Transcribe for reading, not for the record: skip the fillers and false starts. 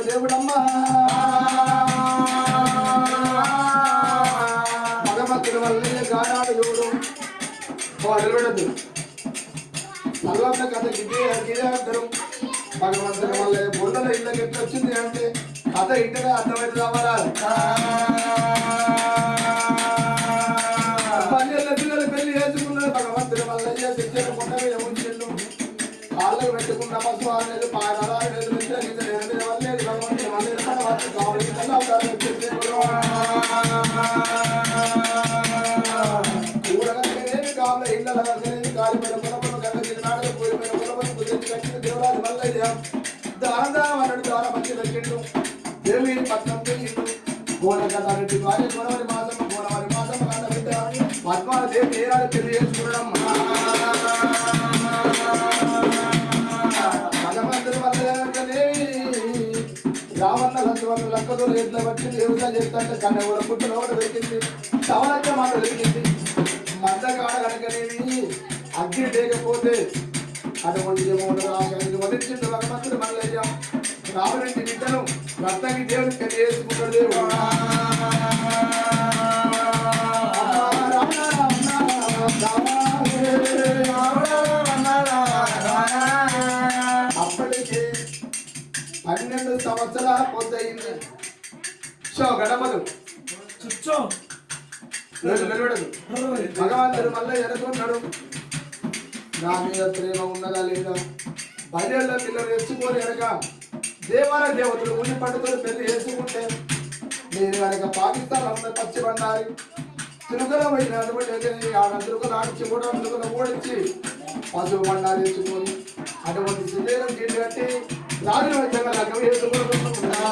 దేవుడమ్మా భగవంతుడి వల్లే గానాడు చూడు నిలబెడద్దు నల్లన్న కథ గిదే అంటారు. భగవంతుడి వల్లే బొల్లల ఇళ్ళకి ఎట్లా వచ్చింది అంటే కథ ఇంటనే అర్థమైంది రావాలా. పల్లెల పిల్లలు పెళ్లి చేసుకున్నారు. భగవంతుడి వల్లయ్య శిక్షణ కొండ మీద ఉంచిండు. కాళ్ళకు పెట్టుకున్న పశు ఆడలేదు పాడలేదు వల్లేదు భగవంతుడి వల్లే కావాలి కూడగలిగేది కావాలి ఇళ్ళ కాలిపోయిన పొలపలు కళ్ళ నాడు పోయిపోయిన పొలపలు కుదిరించి కట్టిన దేవురాలు వల్లయ్య దానం అన్నాడు. ద్వారా మంచి పెట్టిండు. దేవి పట్నం చేసిండు. గోడకరెడ్డి వారి గోడవరి మాసమ్మ గోడవరి మాసమ్మ కన్న బిడ్డ పద్మాల దేవి ఏరాడు పెళ్లి చేసుకున్నాం. భగవంతుడి వల్ల రావణ లంచవన్న లక్కతో ఎట్లా బట్టి దేవుగా చేస్తాంటే కన్న కూడా పుట్టిన ఒకటి దొరికింది. సవలక్క మాట దొరికింది. మందగాడ కనుకనేవి అగ్ని లేకపోతే అటువంటి వదిలించిండు భగవంతుడు మల్లయ్య. రావణుడి బిడ్డను రత్నకి దేవుడికి పెళ్లి చేసుకున్నాడు దేవుడు. అప్పటికి 12 సంవత్సరాల పొద్దయింది. గడపదు నిలబడదు. భగవంతుడు మళ్ళీ ఎనుకున్నాడు. నా మీద ప్రేమ ఉన్నదా లేదా బయట పిల్లలు తెచ్చుకొని కనుక దేవాల దేవతలు ఉని పట్టుకొని పెళ్లి చేసుకుంటే నేను కనుక పాకిస్తాన్ ఉన్న పచ్చి బండారి తిరుగుల పోయిన అటువంటి తిరుగులు ఆడించి కూడా తిరుగులు ఓడించి పశువు బండారు తెచ్చుకొని అటువంటి శరీరం తీరు కట్టి రాజు వచ్చాక లగ్గం చేసుకుంటున్నా.